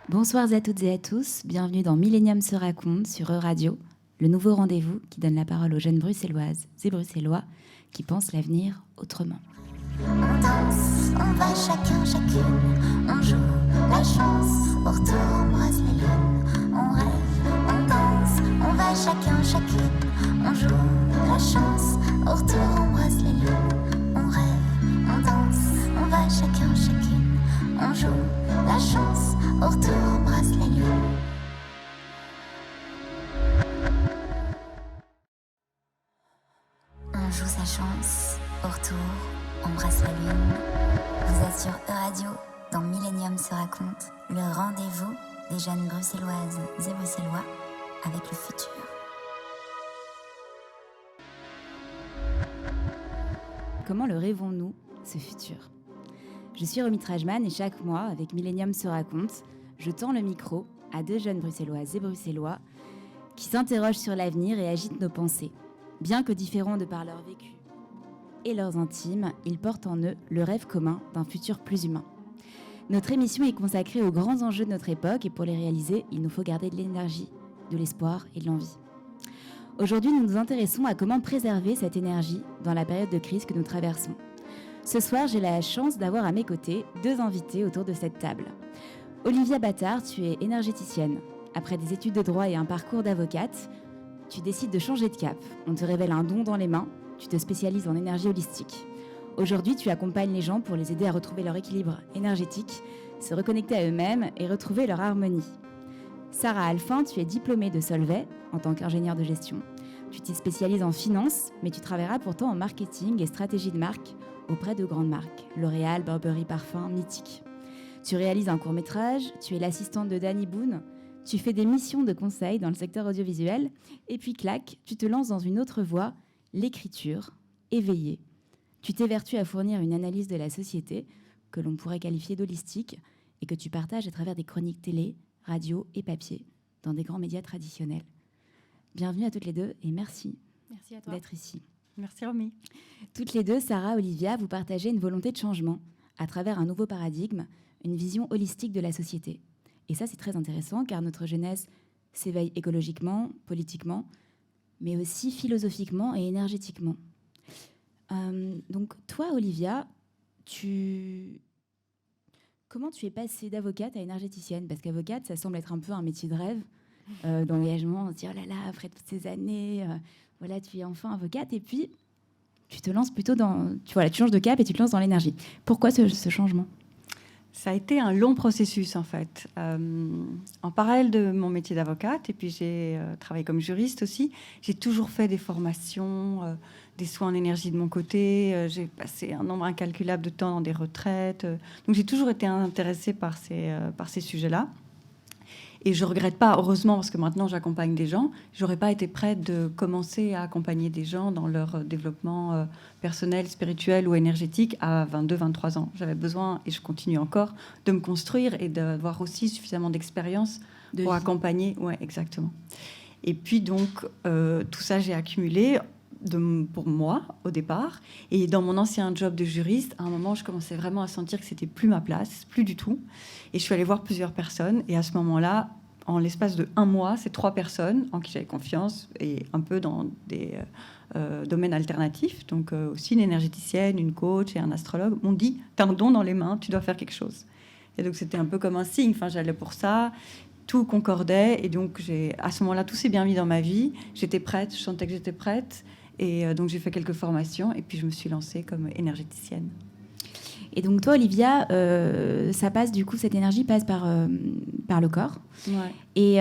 Bonsoir à toutes et à tous, bienvenue dans Millennium se raconte sur E-Radio, le nouveau rendez-vous qui donne la parole aux jeunes bruxelloises et bruxellois qui pensent l'avenir autrement. On danse, on va chacun, chacune, on joue la chance, au retour on brasse les lunes, on rêve, on danse, on va chacun, chacune, on joue la chance, au retour on brasse les lunes, on rêve, on danse, on va chacun, chacune, on joue la chance, au retour on brasse les lunes. On joue sa chance, au retour embrasse la lune. Vous êtes sur E-Radio, dans Millennium se raconte, le rendez-vous des jeunes bruxelloises et bruxellois avec le futur. Comment le rêvons-nous, ce futur ? Je suis Romy Trajman et chaque mois, avec Millennium se raconte, je tends le micro à deux jeunes bruxelloises et bruxellois qui s'interrogent sur l'avenir et agitent nos pensées. Bien que différents de par leur vécu et leurs intimes, ils portent en eux le rêve commun d'un futur plus humain. Notre émission est consacrée aux grands enjeux de notre époque et pour les réaliser, il nous faut garder de l'énergie, de l'espoir et de l'envie. Aujourd'hui, nous nous intéressons à comment préserver cette énergie dans la période de crise que nous traversons. Ce soir, j'ai la chance d'avoir à mes côtés deux invités autour de cette table. Olivia Battard, tu es énergéticienne. Après des études de droit et un parcours d'avocate, tu décides de changer de cap. On te révèle un don dans les mains. Tu te spécialises en énergie holistique. Aujourd'hui, tu accompagnes les gens pour les aider à retrouver leur équilibre énergétique, se reconnecter à eux-mêmes et retrouver leur harmonie. Sarah Alphin, tu es diplômée de Solvay en tant qu'ingénieure de gestion. Tu t'y spécialises en finance, mais tu travailleras pourtant en marketing et stratégie de marque auprès de grandes marques, L'Oréal, Burberry Parfum, Mythique. Tu réalises un court-métrage, tu es l'assistante de Danny Boone, tu fais des missions de conseil dans le secteur audiovisuel, et puis clac, tu te lances dans une autre voie, l'écriture, éveillée. Tu t'évertues à fournir une analyse de la société que l'on pourrait qualifier d'holistique et que tu partages à travers des chroniques télé, radio et papier dans des grands médias traditionnels. Bienvenue à toutes les deux et merci à toi d'être ici. Merci Romy. Toutes les deux, Sarah, Olivia, vous partagez une volonté de changement à travers un nouveau paradigme, une vision holistique de la société. Et ça, c'est très intéressant car notre jeunesse s'éveille écologiquement, politiquement, mais aussi philosophiquement et énergétiquement. Donc, toi, Olivia, comment tu es passée d'avocate à énergéticienne ? Parce qu'avocate, ça semble être un peu un métier de rêve, d'engagement. On se dit, oh là là, après toutes ces années, voilà, tu es enfin avocate. Et puis, tu te lances plutôt tu changes de cap et tu te lances dans l'énergie. Pourquoi ce changement ? Ça a été un long processus, en fait. En parallèle de mon métier d'avocate, et puis j'ai travaillé comme juriste aussi, j'ai toujours fait des formations, des soins en énergie de mon côté. J'ai passé un nombre incalculable de temps dans des retraites. Donc j'ai toujours été intéressée par ces sujets-là. Et je ne regrette pas, heureusement, parce que maintenant j'accompagne des gens. Je n'aurais pas été prête de commencer à accompagner des gens dans leur développement personnel, spirituel ou énergétique à 22, 23 ans. J'avais besoin, et je continue encore, de me construire et d'avoir aussi suffisamment d'expérience pour accompagner. Oui, exactement. Et puis donc, tout ça, j'ai accumulé pour moi au départ. Et dans mon ancien job de juriste, à un moment, je commençais vraiment à sentir que c'était plus ma place, plus du tout. Et je suis allée voir plusieurs personnes. Et à ce moment-là, en l'espace de 1 mois, ces 3 personnes en qui j'avais confiance et un peu dans des domaines alternatifs, donc aussi une énergéticienne, une coach et un astrologue, m'ont dit « T'as un don dans les mains, tu dois faire quelque chose ». Et donc c'était un peu comme un signe. Enfin, j'allais pour ça. Tout concordait. Et donc à ce moment-là, tout s'est bien mis dans ma vie. J'étais prête, je sentais que j'étais prête. Et donc, j'ai fait quelques formations et puis je me suis lancée comme énergéticienne. Et donc, toi, Olivia, ça passe, du coup, cette énergie passe par le corps. Ouais. Et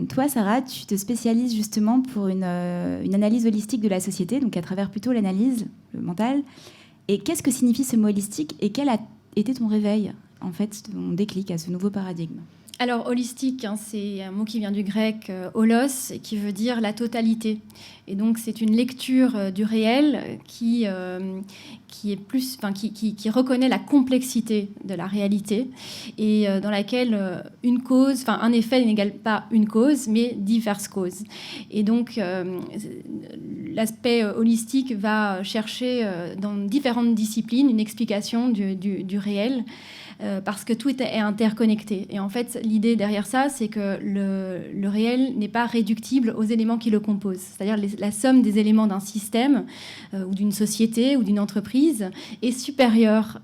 toi, Sarah, tu te spécialises justement pour une analyse holistique de la société, donc à travers plutôt l'analyse, le mental. Et qu'est-ce que signifie ce mot holistique et quel a été ton réveil, en fait, ton déclic à ce nouveau paradigme ? Alors, holistique, c'est un mot qui vient du grec holos, et qui veut dire la totalité. Et donc c'est une lecture du réel qui reconnaît la complexité de la réalité et dans laquelle un effet n'égale pas une cause, mais diverses causes. Et donc l'aspect holistique va chercher dans différentes disciplines une explication du réel. Parce que tout est interconnecté. Et en fait, l'idée derrière ça, c'est que le réel n'est pas réductible aux éléments qui le composent. C'est-à-dire la somme des éléments d'un système ou d'une société ou d'une entreprise est supérieure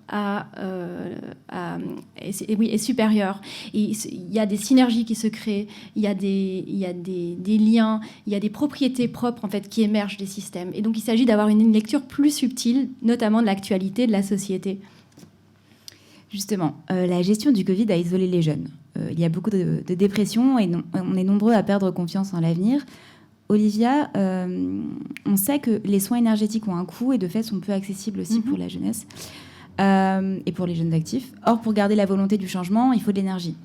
est supérieure. Et il y a des synergies qui se créent, il y a des liens, il y a des propriétés propres en fait, qui émergent des systèmes. Et donc, il s'agit d'avoir une lecture plus subtile, notamment de l'actualité, de la société. Justement, la gestion du Covid a isolé les jeunes. Il y a beaucoup de dépression et on est nombreux à perdre confiance en l'avenir. Olivia, on sait que les soins énergétiques ont un coût et de fait sont peu accessibles aussi pour la jeunesse et pour les jeunes actifs. Or, pour garder la volonté du changement, il faut de l'énergie.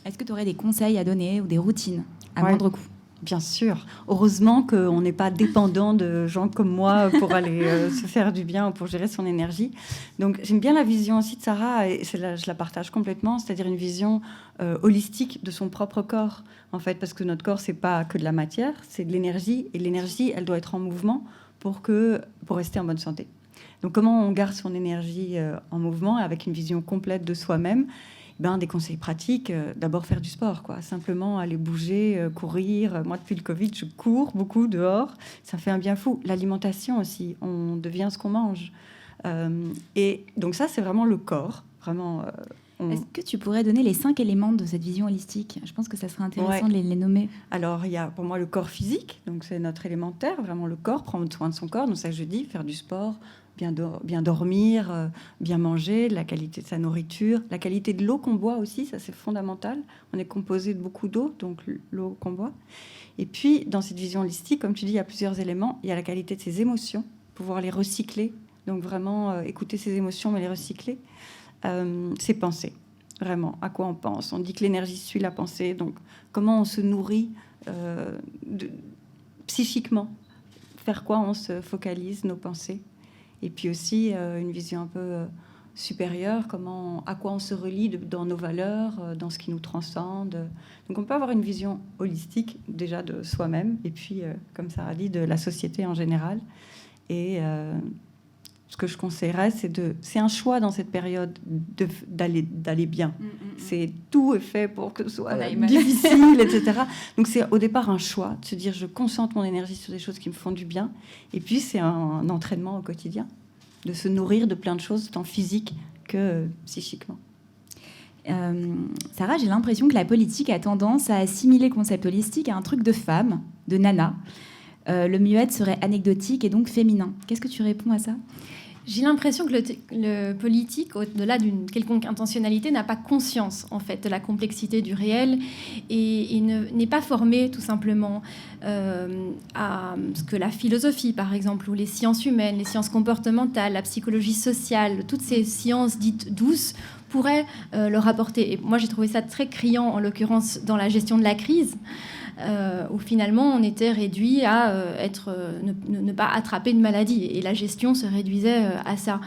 Est-ce que tu aurais des conseils à donner ou des routines à moindre coût ? Bien sûr. Heureusement qu'on n'est pas dépendant de gens comme moi pour aller se faire du bien ou pour gérer son énergie. Donc, j'aime bien la vision aussi de Sarah, et je la partage complètement, c'est-à-dire une vision holistique de son propre corps, en fait, parce que notre corps, c'est pas que de la matière, c'est de l'énergie, et l'énergie, elle doit être en mouvement pour rester en bonne santé. Donc, comment on garde son énergie en mouvement avec une vision complète de soi-même ? Des conseils pratiques, d'abord faire du sport, quoi. Simplement aller bouger, courir. Moi, depuis le Covid, je cours beaucoup dehors. Ça fait un bien fou. L'alimentation aussi, on devient ce qu'on mange. Et donc ça, c'est vraiment le corps. Vraiment. Est-ce que tu pourrais donner les 5 éléments de cette vision holistique ? Je pense que ça serait intéressant de les nommer. Alors, il y a pour moi le corps physique. Donc, c'est notre élémentaire, vraiment le corps, prendre soin de son corps. Donc, ça, je dis, faire du sport, bien dormir, bien manger, la qualité de sa nourriture, la qualité de l'eau qu'on boit aussi, ça c'est fondamental. On est composé de beaucoup d'eau, donc l'eau qu'on boit. Et puis, dans cette vision holistique, comme tu dis, il y a plusieurs éléments. Il y a la qualité de ses émotions, pouvoir les recycler. Donc vraiment écouter ses émotions, mais les recycler. Ses pensées, vraiment, à quoi on pense. On dit que l'énergie suit la pensée, donc comment on se nourrit psychiquement, vers quoi on se focalise, nos pensées. Et puis aussi une vision un peu supérieure, à quoi on se relie dans nos valeurs, dans ce qui nous transcende. Donc on peut avoir une vision holistique déjà de soi-même, et puis, comme Sarah dit, de la société en général. Et ce que je conseillerais, c'est un choix dans cette période d'aller bien. C'est tout est fait pour que ce soit difficile, etc. Donc c'est au départ un choix, de se dire je concentre mon énergie sur des choses qui me font du bien. Et puis c'est un entraînement au quotidien, de se nourrir de plein de choses, tant physique que psychiquement. Sarah, j'ai l'impression que la politique a tendance à assimiler le concept holistique à un truc de femme, de nana. Le mieux-être serait anecdotique et donc féminin. Qu'est-ce que tu réponds à ça ? J'ai l'impression que le politique, au-delà d'une quelconque intentionnalité, n'a pas conscience en fait de la complexité du réel et n'est pas formé tout simplement à ce que la philosophie, par exemple, ou les sciences humaines, les sciences comportementales, la psychologie sociale, toutes ces sciences dites douces pourraient leur apporter. Et moi, j'ai trouvé ça très criant, en l'occurrence, dans la gestion de la crise. Où finalement on était réduit à ne pas attraper de maladie et la gestion se réduisait à ça.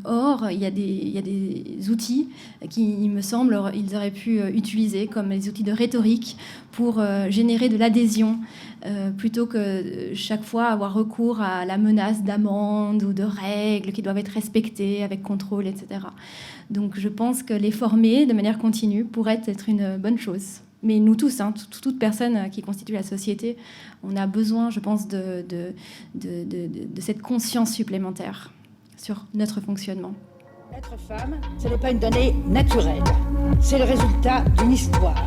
Or, il y a des outils qui, il me semble, ils auraient pu utiliser comme les outils de rhétorique pour générer de l'adhésion plutôt que chaque fois avoir recours à la menace d'amende ou de règles qui doivent être respectées avec contrôle, etc. Donc je pense que les former de manière continue pourrait être une bonne chose. Mais nous tous, toute personne qui constitue la société, on a besoin, je pense, de cette conscience supplémentaire sur notre fonctionnement. Être femme, ce n'est pas une donnée naturelle. C'est le résultat d'une histoire.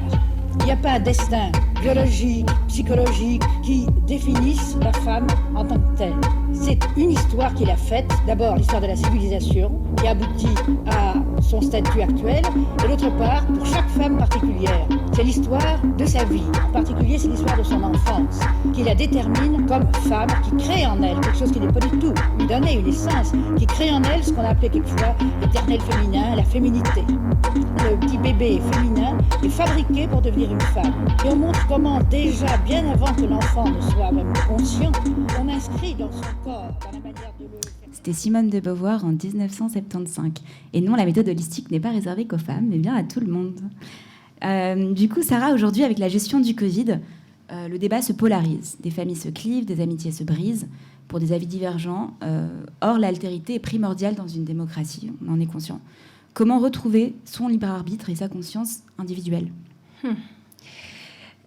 Il n'y a pas un destin biologique, psychologique qui définisse la femme en tant que telle. C'est une histoire qu'il a faite, d'abord l'histoire de la civilisation, qui aboutit à son statut actuel, et d'autre part, pour chaque femme particulière, c'est l'histoire de sa vie. En particulier, c'est l'histoire de son enfance, qui la détermine comme femme, qui crée en elle quelque chose qui n'est pas du tout lui donner une essence, qui crée en elle ce qu'on appelait quelquefois l'éternel féminin, la féminité. Le petit bébé féminin est fabriqué pour devenir devenir une femme. Et on montre comment déjà, bien avant que l'enfant ne soit même conscient, on inscrit dans son corps, dans la manière de le faire. C'était Simone de Beauvoir en 1975. Et non, la méthode holistique n'est pas réservée qu'aux femmes, mais bien à tout le monde. Du coup, Sarah, aujourd'hui, avec la gestion du Covid, le débat se polarise. Des familles se clivent, des amitiés se brisent pour des avis divergents. Or, l'altérité est primordiale dans une démocratie, on en est conscient. Comment retrouver son libre arbitre et sa conscience individuelle ?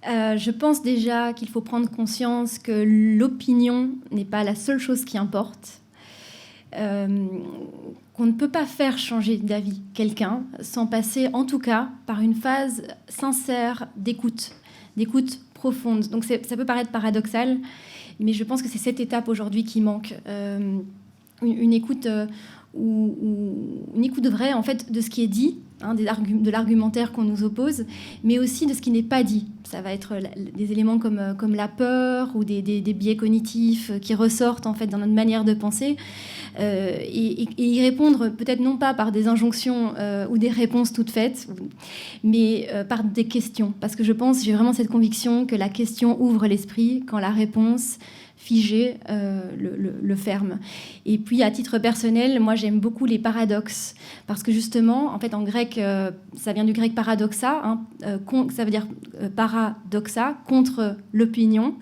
Je pense déjà qu'il faut prendre conscience que l'opinion n'est pas la seule chose qui importe. Qu'on ne peut pas faire changer d'avis quelqu'un sans passer en tout cas par une phase sincère d'écoute profonde. Donc ça peut paraître paradoxal, mais je pense que c'est cette étape aujourd'hui qui manque. Une écoute une écoute vraie en fait de ce qui est dit, de l'argumentaire qu'on nous oppose, mais aussi de ce qui n'est pas dit. Ça va être des éléments comme la peur ou des biais cognitifs qui ressortent en fait dans notre manière de penser, et y répondre peut-être non pas par des injonctions ou des réponses toutes faites, mais par des questions. Parce que j'ai vraiment cette conviction que la question ouvre l'esprit quand la réponse figé le ferme. Et puis, à titre personnel, moi, j'aime beaucoup les paradoxes, parce que justement, en fait, en grec, ça vient du grec paradoxa, ça veut dire paradoxa, contre l'opinion.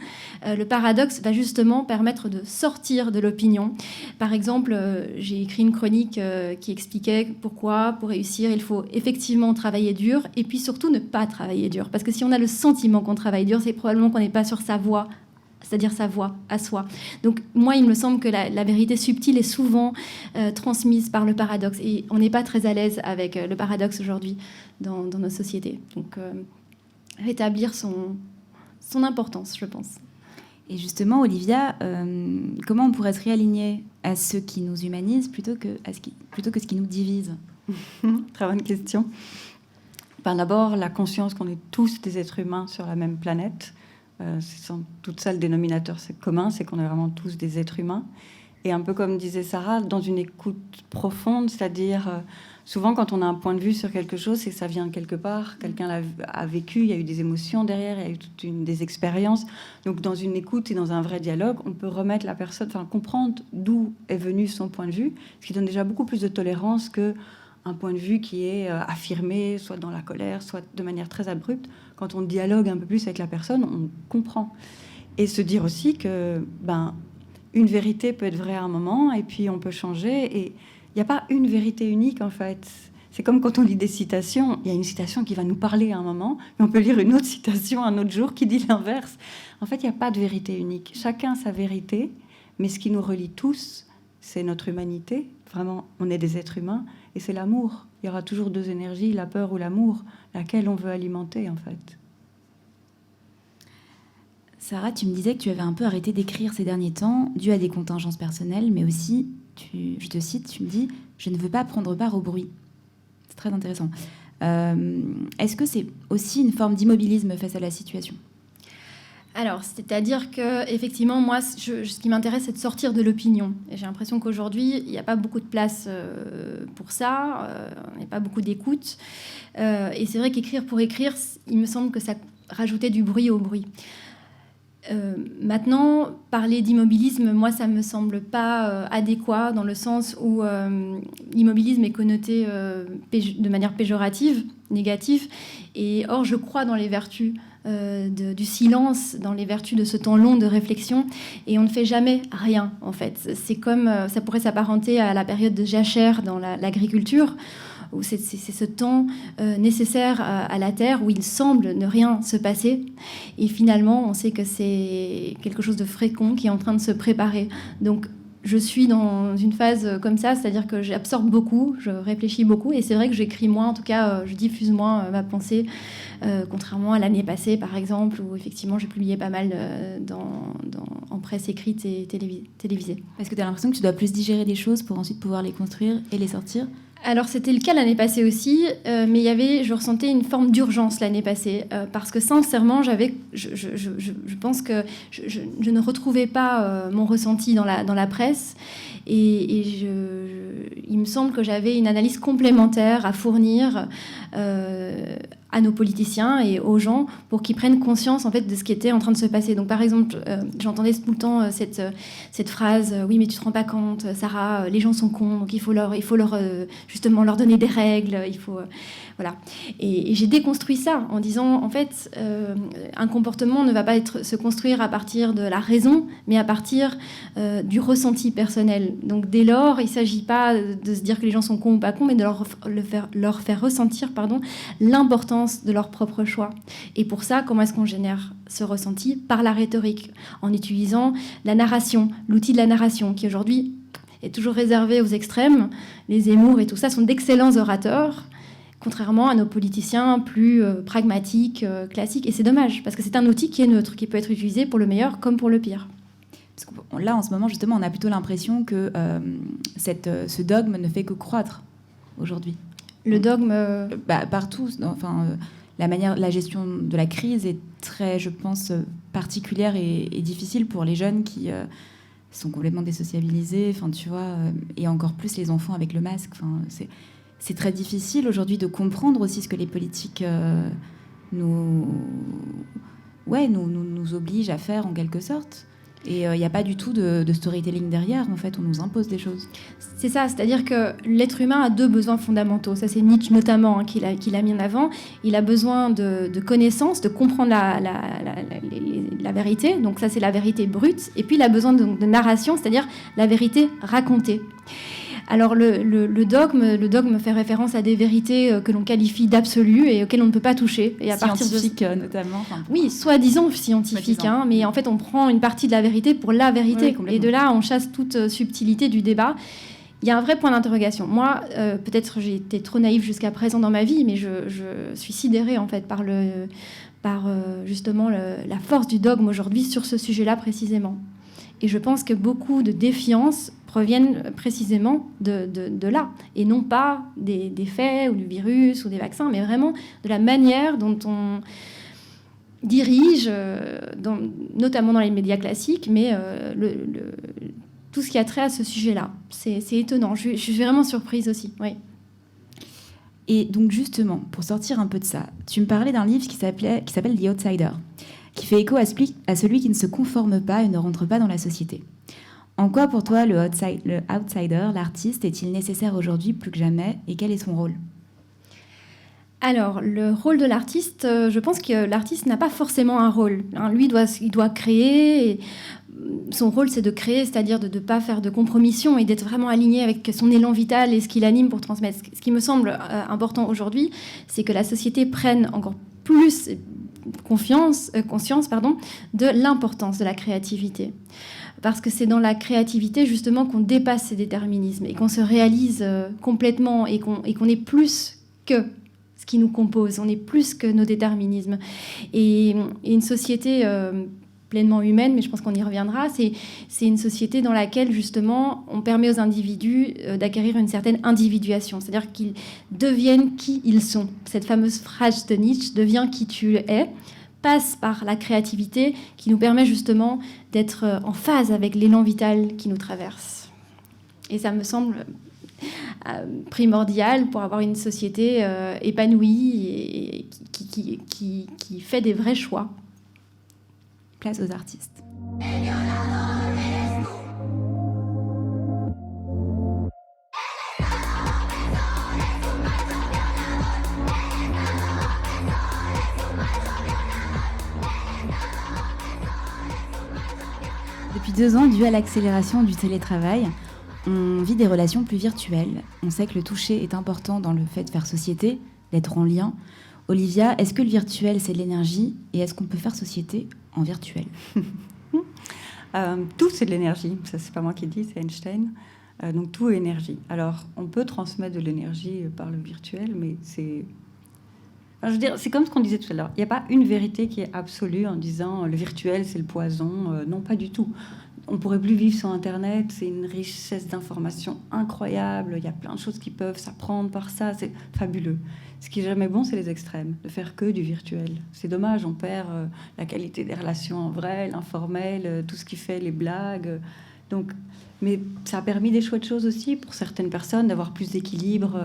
Le paradoxe va justement permettre de sortir de l'opinion. Par exemple, j'ai écrit une chronique qui expliquait pourquoi, pour réussir, il faut effectivement travailler dur, et puis surtout ne pas travailler dur. Parce que si on a le sentiment qu'on travaille dur, c'est probablement qu'on n'est pas sur sa voie, c'est-à-dire sa voix à soi. Donc moi, il me semble que la vérité subtile est souvent transmise par le paradoxe. Et on n'est pas très à l'aise avec le paradoxe aujourd'hui dans nos sociétés. Donc rétablir son importance, je pense. Et justement, Olivia, comment on pourrait se réaligner à ce qui nous humanise plutôt que ce qui nous divise ? Très bonne question. D'abord, la conscience qu'on est tous des êtres humains sur la même planète. C'est sans doute ça le dénominateur commun, c'est qu'on est vraiment tous des êtres humains. Et un peu comme disait Sarah, dans une écoute profonde, c'est-à-dire souvent quand on a un point de vue sur quelque chose, c'est que ça vient de quelque part, quelqu'un a vécu, il y a eu des émotions derrière, il y a eu des expériences. Donc dans une écoute et dans un vrai dialogue, on peut remettre la personne, comprendre d'où est venu son point de vue, ce qui donne déjà beaucoup plus de tolérance que un point de vue qui est affirmé, soit dans la colère, soit de manière très abrupte. Quand on dialogue un peu plus avec la personne, on comprend. Et se dire aussi que une vérité peut être vraie à un moment, et puis on peut changer. Et il n'y a pas une vérité unique, en fait. C'est comme quand on lit des citations. Il y a une citation qui va nous parler à un moment, mais on peut lire une autre citation un autre jour qui dit l'inverse. En fait, il n'y a pas de vérité unique. Chacun sa vérité, mais ce qui nous relie tous, c'est notre humanité. Vraiment, on est des êtres humains. Et c'est l'amour. Il y aura toujours deux énergies, la peur ou l'amour, laquelle on veut alimenter, en fait. Sarah, tu me disais que tu avais un peu arrêté d'écrire ces derniers temps, dû à des contingences personnelles, mais aussi, je te cite, tu me dis « Je ne veux pas prendre part au bruit ». C'est très intéressant. Est-ce que c'est aussi une forme d'immobilisme face à la situation ? Alors, c'est-à-dire que effectivement, moi, ce qui m'intéresse, c'est de sortir de l'opinion. Et j'ai l'impression qu'aujourd'hui, il n'y a pas beaucoup de place pour ça, il n'y a pas beaucoup d'écoute. Et c'est vrai qu'écrire pour écrire, il me semble que ça rajoutait du bruit au bruit. Maintenant, parler d'immobilisme, moi, ça ne me semble pas adéquat, dans le sens où l'immobilisme est connoté de manière péjorative, négative. Et or, je crois dans les vertus du silence, dans les vertus de ce temps long de réflexion, et on ne fait jamais rien, en fait. C'est comme, ça pourrait s'apparenter à la période de jachère dans l'agriculture, où c'est ce temps nécessaire à la terre, où il semble ne rien se passer, et finalement, on sait que c'est quelque chose de fécond qui est en train de se préparer. Donc, je suis dans une phase comme ça, c'est-à-dire que j'absorbe beaucoup, je réfléchis beaucoup, et c'est vrai que j'écris moins, en tout cas, je diffuse moins ma pensée, contrairement à l'année passée, par exemple, où effectivement, j'ai publié pas mal en presse écrite et télévisée. Est-ce que tu as l'impression que tu dois plus digérer des choses pour ensuite pouvoir les construire et les sortir ? Alors, c'était le cas l'année passée aussi, mais je ressentais une forme d'urgence l'année passée, parce que sincèrement, je pense que je ne retrouvais pas mon ressenti dans la presse, et il me semble que j'avais une analyse complémentaire à fournir à nos politiciens et aux gens pour qu'ils prennent conscience en fait de ce qui était en train de se passer. Donc par exemple, j'entendais tout le temps cette phrase oui mais tu te rends pas compte Sarah, les gens sont cons, donc il faut leur justement leur donner des règles, il faut voilà. Et j'ai déconstruit ça en disant en fait un comportement ne va pas se construire à partir de la raison, mais à partir du ressenti personnel. Donc dès lors, il ne s'agit pas de se dire que les gens sont cons ou pas cons, mais de leur faire ressentir l'importance de leur propre choix. Et pour ça, comment est-ce qu'on génère ce ressenti? Par la rhétorique, en utilisant la narration, l'outil de la narration, qui aujourd'hui est toujours réservé aux extrêmes. Les Zemmour et tout ça sont d'excellents orateurs, contrairement à nos politiciens plus pragmatiques, classiques. Et c'est dommage, parce que c'est un outil qui est neutre, qui peut être utilisé pour le meilleur comme pour le pire. Parce que là, en ce moment, justement, on a plutôt l'impression que ce dogme ne fait que croître aujourd'hui. Le dogme partout. Enfin, la gestion de la crise est très, je pense, particulière et difficile pour les jeunes qui sont complètement désociabilisés. Enfin, tu vois, et encore plus les enfants avec le masque. Enfin, c'est très difficile aujourd'hui de comprendre aussi ce que les politiques nous obligent à faire en quelque sorte. Et il n'y a pas du tout de storytelling derrière. En fait, on nous impose des choses. C'est ça, c'est-à-dire que l'être humain a deux besoins fondamentaux. Ça, c'est Nietzsche notamment qui l'a mis en avant. Il a besoin de connaissances, de comprendre la vérité. Donc ça, c'est la vérité brute. Et puis, il a besoin de narration, c'est-à-dire la vérité racontée. Alors le dogme fait référence à des vérités que l'on qualifie d'absolues et auxquelles on ne peut pas toucher. Et à scientifiques notamment. Enfin, oui, soi-disant scientifiques, hein, mais en fait on prend une partie de la vérité pour la vérité. Oui, et de là on chasse toute subtilité du débat. Il y a un vrai point d'interrogation. Moi, peut-être j'ai été trop naïve jusqu'à présent dans ma vie, mais je suis sidérée en fait par justement la force du dogme aujourd'hui sur ce sujet-là précisément. Et je pense que beaucoup de défiance proviennent précisément de là, et non pas des faits ou du virus ou des vaccins, mais vraiment de la manière dont on dirige, notamment dans les médias classiques, mais tout ce qui a trait à ce sujet-là. C'est étonnant, je suis vraiment surprise aussi, oui. Et donc justement, pour sortir un peu de ça, tu me parlais d'un livre qui s'appelle The Outsider, qui fait écho à celui qui ne se conforme pas et ne rentre pas dans la société. En quoi, pour toi, le outsider, l'artiste, est-il nécessaire aujourd'hui plus que jamais, et quel est son rôle ? Alors, le rôle de l'artiste, je pense que l'artiste n'a pas forcément un rôle. Lui, il doit créer. Et son rôle, c'est de créer, c'est-à-dire de ne pas faire de compromission et d'être vraiment aligné avec son élan vital et ce qui l'anime pour transmettre. Ce qui me semble important aujourd'hui, c'est que la société prenne encore plus conscience de l'importance de la créativité. Parce que c'est dans la créativité, justement, qu'on dépasse ces déterminismes et qu'on se réalise complètement et qu'on est plus que ce qui nous compose, on est plus que nos déterminismes. Et une société pleinement humaine, mais je pense qu'on y reviendra, c'est une société dans laquelle, justement, on permet aux individus d'acquérir une certaine individuation, c'est-à-dire qu'ils deviennent qui ils sont. Cette fameuse phrase de Nietzsche, « deviens qui tu es », passe par la créativité qui nous permet justement d'être en phase avec l'élan vital qui nous traverse. Et ça me semble primordial pour avoir une société épanouie et qui fait des vrais choix. Place aux artistes. Depuis 2 ans, dû à l'accélération du télétravail, on vit des relations plus virtuelles. On sait que le toucher est important dans le fait de faire société, d'être en lien. Olivia, est-ce que le virtuel, c'est de l'énergie ? Et est-ce qu'on peut faire société en virtuel ? Tout, c'est de l'énergie. Ça, c'est pas moi qui le dis, c'est Einstein. Donc, tout est énergie. Alors, on peut transmettre de l'énergie par le virtuel, mais c'est... Enfin, je veux dire, c'est comme ce qu'on disait tout à l'heure. Il n'y a pas une vérité qui est absolue en disant le virtuel, c'est le poison. Non, pas du tout. On ne pourrait plus vivre sans Internet. C'est une richesse d'informations incroyable. Il y a plein de choses qui peuvent s'apprendre par ça. C'est fabuleux. Ce qui est jamais bon, c'est les extrêmes. De faire que du virtuel. C'est dommage. On perd la qualité des relations en vrai, l'informel, tout ce qui fait les blagues. Donc, Mais ça a permis des chouettes choses aussi pour certaines personnes, d'avoir plus d'équilibre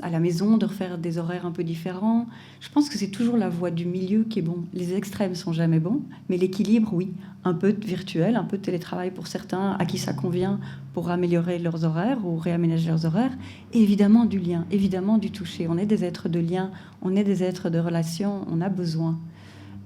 à la maison, de refaire des horaires un peu différents. Je pense que c'est toujours la voie du milieu qui est bon. Les extrêmes sont jamais bons, mais l'équilibre, oui. Un peu de virtuel, un peu de télétravail pour certains à qui ça convient pour améliorer leurs horaires ou réaménager leurs horaires. Et évidemment du lien, évidemment du toucher. On est des êtres de lien, on est des êtres de relation, on a besoin.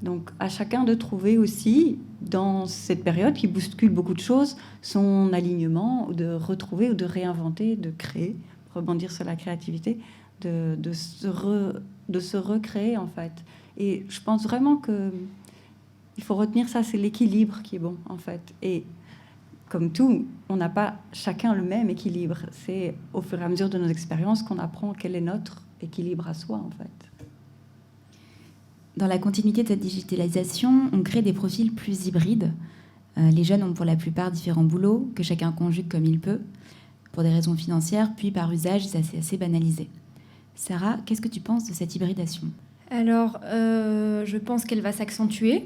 Donc, à chacun de trouver aussi, dans cette période qui bouscule beaucoup de choses, son alignement, de retrouver ou de réinventer, de créer, rebondir sur la créativité, de se recréer, en fait. Et je pense vraiment qu'il faut retenir ça, c'est l'équilibre qui est bon, en fait. Et comme tout, on n'a pas chacun le même équilibre. C'est au fur et à mesure de nos expériences qu'on apprend quel est notre équilibre à soi, en fait. Dans la continuité de cette digitalisation, on crée des profils plus hybrides. Les jeunes ont pour la plupart différents boulots, que chacun conjugue comme il peut, pour des raisons financières, puis par usage, ça c'est assez banalisé. Sarah, qu'est-ce que tu penses de cette hybridation ? Alors, je pense qu'elle va s'accentuer.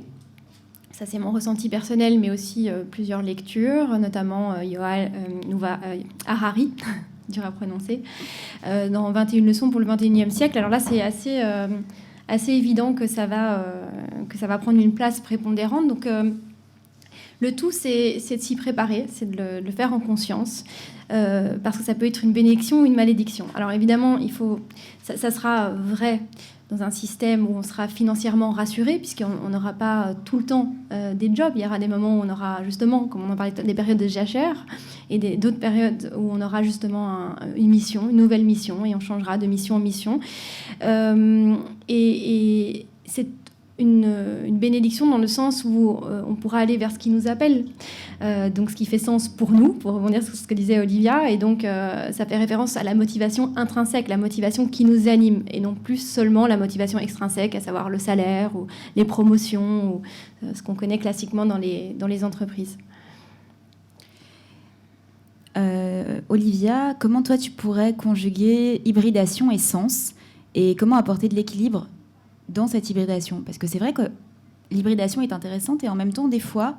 Ça, c'est mon ressenti personnel, mais aussi plusieurs lectures, notamment Yuval Noah Harari, dur à prononcer, dans 21 leçons pour le 21e siècle. Alors là, c'est assez évident que ça va prendre une place prépondérante. Donc, le tout, c'est de s'y préparer, c'est de le faire en conscience, parce que ça peut être une bénédiction ou une malédiction. Alors, évidemment, ça sera vrai dans un système où on sera financièrement rassuré, puisqu'on n'aura pas tout le temps des jobs. Il y aura des moments où on aura justement, comme on en parlait, des périodes de jachère, et d'autres périodes où on aura justement une nouvelle mission, et on changera de mission en mission. Et c'est une bénédiction dans le sens où on pourra aller vers ce qui nous appelle, donc ce qui fait sens pour nous, pour rebondir sur ce que disait Olivia, et donc ça fait référence à la motivation intrinsèque, la motivation qui nous anime, et non plus seulement la motivation extrinsèque, à savoir le salaire ou les promotions, ou ce qu'on connaît classiquement dans les entreprises. Olivia, comment toi tu pourrais conjuguer hybridation et sens, et comment apporter de l'équilibre dans cette hybridation? Parce que c'est vrai que l'hybridation est intéressante, et en même temps, des fois,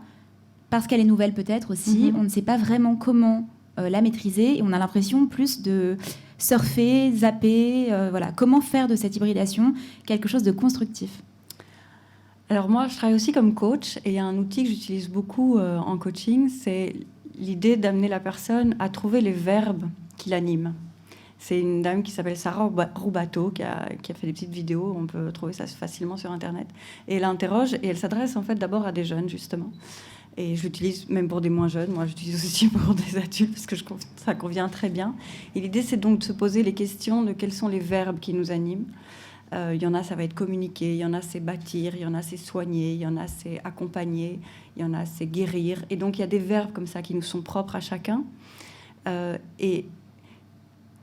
parce qu'elle est nouvelle peut-être aussi, on ne sait pas vraiment comment la maîtriser, et on a l'impression plus de surfer, zapper, voilà. Comment faire de cette hybridation quelque chose de constructif? Alors moi, je travaille aussi comme coach, et il y a un outil que j'utilise beaucoup en coaching, c'est l'idée d'amener la personne à trouver les verbes qui l'animent. C'est une dame qui s'appelle Sarah Roubateau qui a fait des petites vidéos, on peut trouver ça facilement sur Internet. Et elle interroge, et elle s'adresse en fait d'abord à des jeunes, justement. Et je l'utilise même pour des moins jeunes, moi j'utilise aussi pour des adultes, parce que ça convient très bien. Et l'idée, c'est donc de se poser les questions de quels sont les verbes qui nous animent. Il y en a, ça va être communiquer, il y en a, c'est bâtir, il y en a, c'est soigner, il y en a, c'est accompagner, il y en a, c'est guérir. Et donc, il y a des verbes comme ça qui nous sont propres à chacun. Et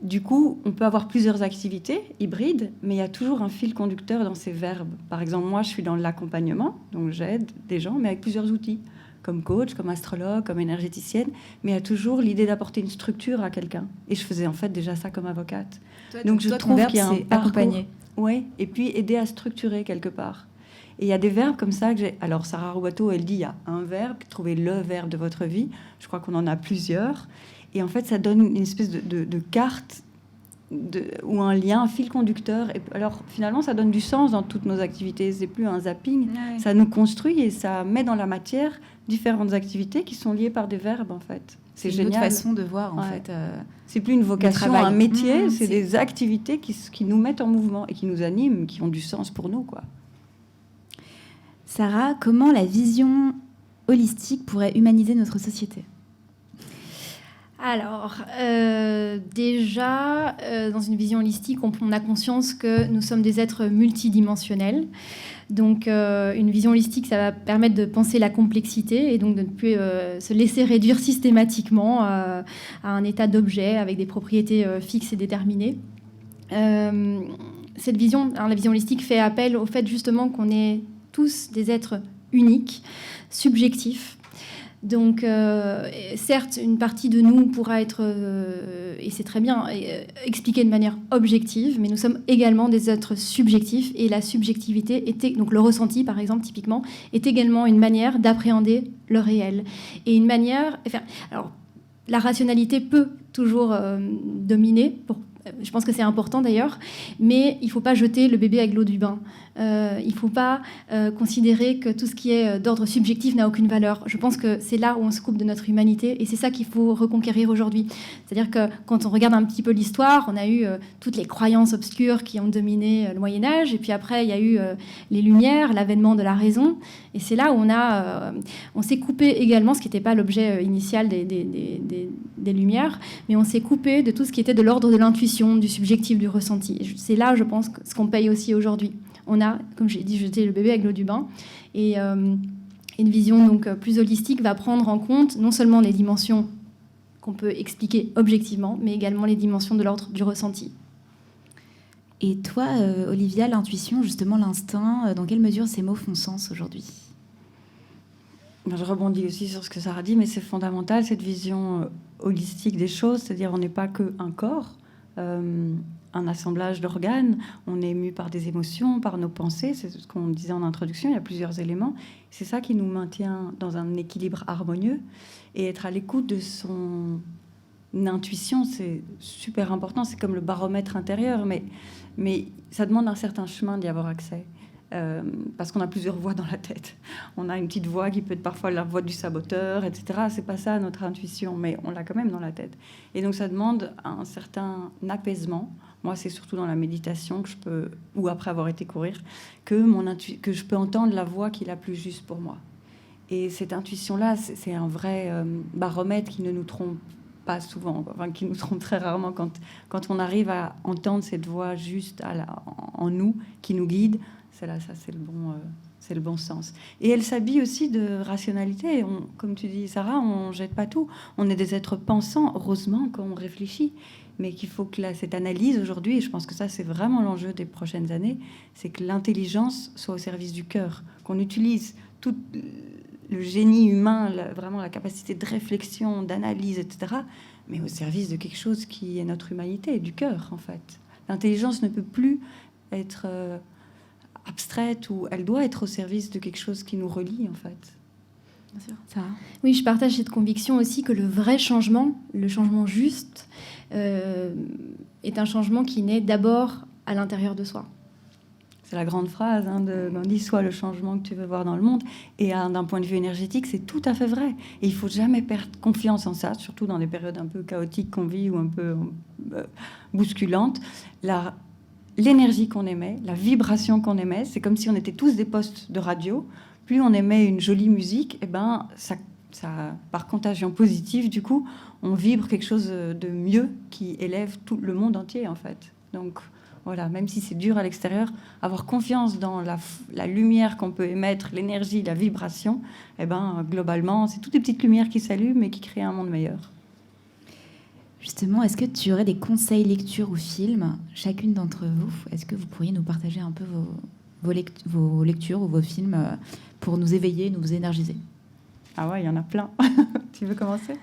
du coup, on peut avoir plusieurs activités hybrides, mais il y a toujours un fil conducteur dans ces verbes. Par exemple, moi, je suis dans l'accompagnement, donc j'aide des gens, mais avec plusieurs outils, comme coach, comme astrologue, comme énergéticienne. Mais il y a toujours l'idée d'apporter une structure à quelqu'un. Et je faisais en fait déjà ça comme avocate. Donc je trouve qu'il y a un parcours. Oui, et puis aider à structurer quelque part. Et il y a des verbes comme ça que j'ai... Alors, Sarah Roubateau, elle dit, il y a un verbe, trouvez le verbe de votre vie. Je crois qu'on en a plusieurs. Et en fait, ça donne une espèce de carte ou un lien, un fil conducteur. Et alors, finalement, ça donne du sens dans toutes nos activités. C'est plus un zapping. Ouais. Ça nous construit et ça met dans la matière différentes activités qui sont liées par des verbes, en fait. C'est génial. Une autre façon de voir, en fait. C'est plus une vocation, un métier, c'est des activités qui nous mettent en mouvement et qui nous animent, qui ont du sens pour nous, quoi. Sarah, comment la vision holistique pourrait humaniser notre société ? Alors, déjà, dans une vision holistique, on a conscience que nous sommes des êtres multidimensionnels. Donc, une vision holistique, ça va permettre de penser la complexité et donc de ne plus se laisser réduire systématiquement à un état d'objet avec des propriétés fixes et déterminées. Cette vision, la vision holistique fait appel au fait justement qu'on est tous des êtres uniques, subjectifs, Donc, certes, une partie de nous pourra être, et c'est très bien, expliquée de manière objective, mais nous sommes également des êtres subjectifs, et la subjectivité, donc le ressenti, par exemple, typiquement, est également une manière d'appréhender le réel. Et une manière... alors, la rationalité peut toujours dominer, je pense que c'est important d'ailleurs, mais il ne faut pas jeter le bébé avec l'eau du bain. Il ne faut pas considérer que tout ce qui est d'ordre subjectif n'a aucune valeur. Je pense que c'est là où on se coupe de notre humanité, et c'est ça qu'il faut reconquérir aujourd'hui. C'est-à-dire que quand on regarde un petit peu l'histoire, on a eu toutes les croyances obscures qui ont dominé le Moyen-Âge, et puis après il y a eu les Lumières, l'avènement de la raison, et c'est là où on s'est coupé également, ce qui n'était pas l'objet initial des Lumières, mais on s'est coupé de tout ce qui était de l'ordre de l'intuition, du subjectif, du ressenti. C'est là, je pense, ce qu'on paye aussi aujourd'hui. On a, comme j'ai dit, jeté le bébé avec l'eau du bain. Et une vision donc plus holistique va prendre en compte non seulement les dimensions qu'on peut expliquer objectivement, mais également les dimensions de l'ordre du ressenti. Et toi, Olivia, l'intuition, justement l'instinct, dans quelle mesure ces mots font sens aujourd'hui ? Je rebondis aussi sur ce que Sarah dit, mais c'est fondamental, cette vision holistique des choses, c'est-à-dire on n'est pas qu'un corps, un assemblage d'organes, on est ému par des émotions, par nos pensées, c'est ce qu'on disait en introduction, il y a plusieurs éléments. C'est ça qui nous maintient dans un équilibre harmonieux, et être à l'écoute de son intuition, c'est super important, c'est comme le baromètre intérieur, mais ça demande un certain chemin d'y avoir accès. Parce qu'on a plusieurs voix dans la tête. On a une petite voix qui peut être parfois la voix du saboteur, etc. C'est pas ça notre intuition, mais on l'a quand même dans la tête. Et donc ça demande un certain apaisement. Moi, c'est surtout dans la méditation que je peux, ou après avoir été courir, que je peux entendre la voix qui est la plus juste pour moi. Et cette intuition-là, c'est un vrai baromètre qui ne nous trompe pas souvent, enfin, qui nous trompe très rarement quand on arrive à entendre cette voix juste en nous, qui nous guide. C'est le bon sens. Et elle s'habille aussi de rationalité. Comme tu dis, Sarah, on jette pas tout. On est des êtres pensants, heureusement, quand on réfléchit. Mais qu'il faut que cette analyse aujourd'hui, et je pense que ça, c'est vraiment l'enjeu des prochaines années, c'est que l'intelligence soit au service du cœur, qu'on utilise tout le génie humain, vraiment la capacité de réflexion, d'analyse, etc., mais au service de quelque chose qui est notre humanité, du cœur, en fait. L'intelligence ne peut plus être... abstraite, ou elle doit être au service de quelque chose qui nous relie, en fait. Bien sûr. Ça. Oui, je partage cette conviction aussi que le vrai changement, le changement juste, est un changement qui naît d'abord à l'intérieur de soi. C'est la grande phrase de Gandhi, sois le changement que tu veux voir dans le monde. Et d'un point de vue énergétique, c'est tout à fait vrai. Et il ne faut jamais perdre confiance en ça, surtout dans des périodes un peu chaotiques qu'on vit ou un peu bousculantes. L'énergie qu'on émet, la vibration qu'on émet, c'est comme si on était tous des postes de radio. Plus on émet une jolie musique, et ça, par contagion positive, du coup, on vibre quelque chose de mieux qui élève tout le monde entier, en fait. Donc, voilà, même si c'est dur à l'extérieur, avoir confiance dans la lumière qu'on peut émettre, l'énergie, la vibration, globalement, c'est toutes des petites lumières qui s'allument et qui créent un monde meilleur. Justement, est-ce que tu aurais des conseils lecture ou films, chacune d'entre vous? Est-ce que vous pourriez nous partager un peu vos lectures ou vos films pour nous éveiller, nous énergiser? Ah ouais, il y en a plein. Tu veux commencer?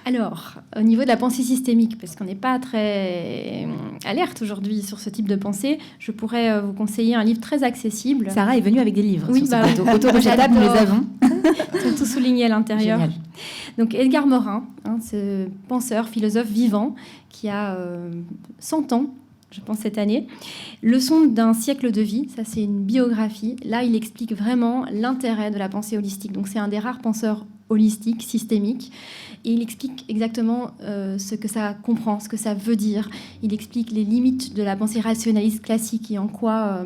Alors, au niveau de la pensée systémique, parce qu'on n'est pas très alerte aujourd'hui sur ce type de pensée, je pourrais vous conseiller un livre très accessible. Sarah est venue avec des livres. Oui, sur ce plateau. Autour de cette table, nous les avons. Ils sont tous soulignés à l'intérieur. Génial. Donc Edgar Morin, ce penseur, philosophe vivant, qui a 100 ans, je pense, cette année. Leçon d'un siècle de vie, ça c'est une biographie. Là, il explique vraiment l'intérêt de la pensée holistique. Donc c'est un des rares penseurs holistiques, systémiques. Et il explique exactement ce que ça comprend, ce que ça veut dire. Il explique les limites de la pensée rationaliste classique et en quoi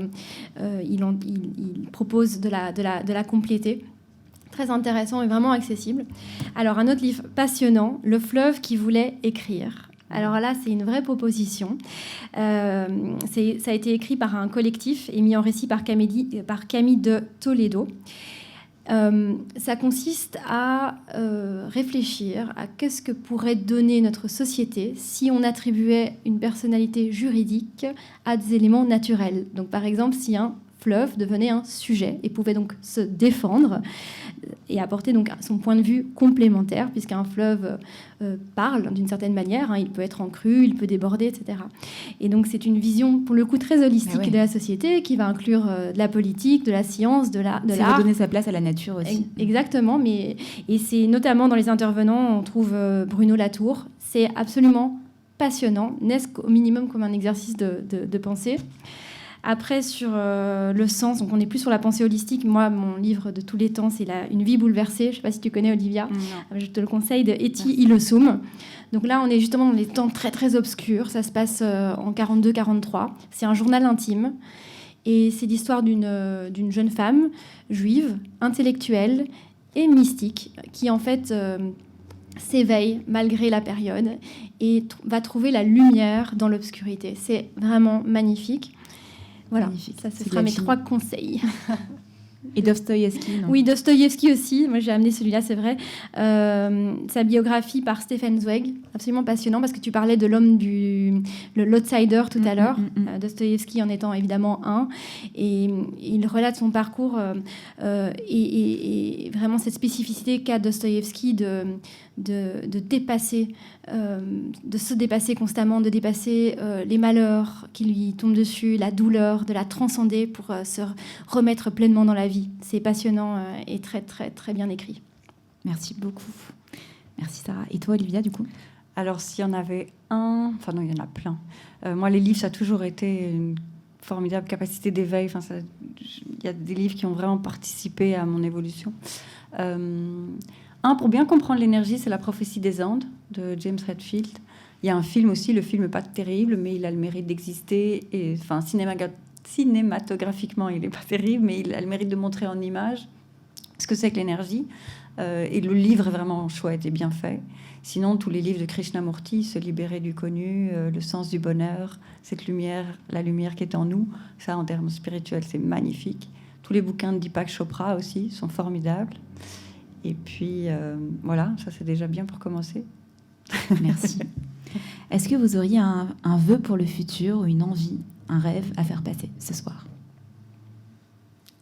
il propose de la compléter. Très intéressant et vraiment accessible. Alors, un autre livre passionnant, Le fleuve qui voulait écrire. Alors là, c'est une vraie proposition. Ça a été écrit par un collectif et mis en récit par Camille de Toledo. Ça consiste à réfléchir à qu'est-ce que pourrait donner notre société si on attribuait une personnalité juridique à des éléments naturels. Donc, par exemple, si un fleuve devenait un sujet et pouvait donc se défendre et apporter donc son point de vue complémentaire, puisqu'un fleuve parle d'une certaine manière, hein, il peut être en crue, il peut déborder, etc. Et donc c'est une vision pour le coup très holistique de la société qui va inclure de la politique, de la science, de l'art. C'est redonner sa place à la nature aussi. Exactement, et c'est notamment dans les intervenants, on trouve Bruno Latour. C'est absolument passionnant, n'est-ce au minimum comme un exercice de pensée. Après, sur le sens, donc on est plus sur la pensée holistique. Moi, mon livre de tous les temps, c'est Une vie bouleversée. Je ne sais pas si tu connais, Olivia. Non. Je te le conseille, de Etty Hillesum. Donc là, on est justement dans des temps très, très obscurs. Ça se passe en 42-43. C'est un journal intime. Et c'est l'histoire d'une jeune femme juive, intellectuelle et mystique, qui en fait s'éveille malgré la période et va trouver la lumière dans l'obscurité. C'est vraiment magnifique. Voilà, magnifique. Ça, ce sera mes 3 conseils. Et Dostoïevski, non ? Oui, Dostoïevski aussi. Moi, j'ai amené celui-là, c'est vrai. Sa biographie par Stefan Zweig, absolument passionnant, parce que tu parlais de l'outsider tout à l'heure. Dostoïevski en étant évidemment un. Et il relate son parcours et vraiment cette spécificité qu'a Dostoïevski de dépasser, de se dépasser constamment, de dépasser les malheurs qui lui tombent dessus, la douleur, de la transcender pour se remettre pleinement dans la vie. C'est passionnant et très, très, très bien écrit. Merci beaucoup. Merci Sarah. Et toi, Olivia, du coup ? Alors, s'il y en avait un... Enfin non, il y en a plein. Moi, les livres, ça a toujours été une formidable capacité d'éveil. Enfin, il y a des livres qui ont vraiment participé à mon évolution. Un, pour bien comprendre l'énergie, c'est La prophétie des Andes de James Redfield. Il y a un film aussi, le film n'est pas terrible, mais il a le mérite d'exister. Et, enfin, cinématographiquement, il n'est pas terrible, mais il a le mérite de montrer en images ce que c'est que l'énergie. Et le livre est vraiment chouette et bien fait. Sinon, tous les livres de Krishnamurti, Se libérer du connu, Le sens du bonheur, cette lumière, la lumière qui est en nous, ça, en termes spirituels, c'est magnifique. Tous les bouquins de Deepak Chopra aussi sont formidables. Et puis, voilà, ça, c'est déjà bien pour commencer. Merci. Est-ce que vous auriez un vœu pour le futur ou une envie, un rêve à faire passer ce soir ?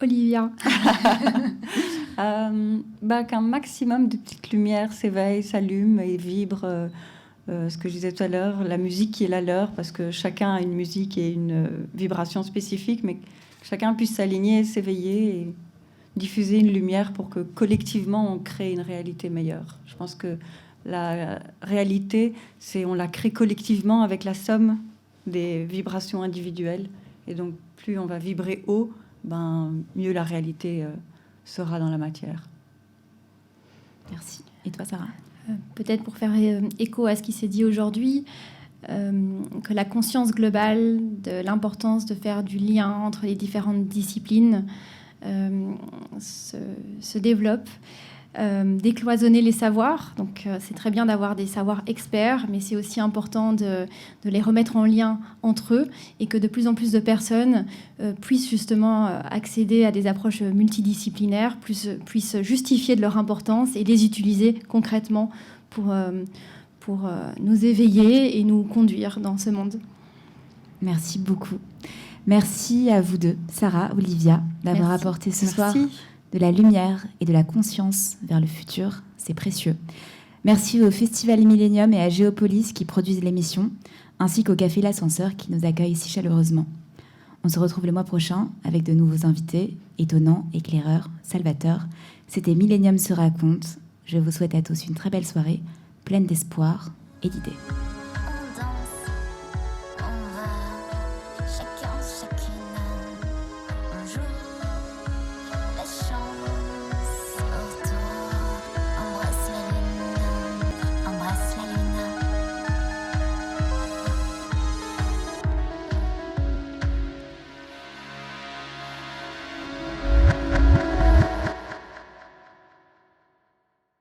Olivia. Qu'un maximum de petites lumières s'éveillent, s'allument et vibrent. Ce que je disais tout à l'heure, la musique qui est la leur, parce que chacun a une musique et une vibration spécifique, mais que chacun puisse s'aligner, s'éveiller et diffuser une lumière pour que collectivement on crée une réalité meilleure. Je pense que la réalité, on la crée collectivement avec la somme des vibrations individuelles. Et donc, plus on va vibrer haut, mieux la réalité sera dans la matière. Merci. Et toi, Sarah ? Peut-être pour faire écho à ce qui s'est dit aujourd'hui, que la conscience globale de l'importance de faire du lien entre les différentes disciplines se développe. Décloisonner les savoirs. Donc, c'est très bien d'avoir des savoirs experts, mais c'est aussi important de les remettre en lien entre eux et que de plus en plus de personnes puissent justement accéder à des approches multidisciplinaires, puissent justifier de leur importance et les utiliser concrètement pour nous éveiller et nous conduire dans ce monde. Merci beaucoup. Merci à vous deux, Sarah, Olivia, d'avoir apporté ce soir de la lumière et de la conscience vers le futur. C'est précieux. Merci au Festival Millennium et à Géopolis qui produisent l'émission, ainsi qu'au Café L'Ascenseur qui nous accueille si chaleureusement. On se retrouve le mois prochain avec de nouveaux invités, étonnants, éclaireurs, salvateurs. C'était Millennium se raconte. Je vous souhaite à tous une très belle soirée, pleine d'espoir et d'idées.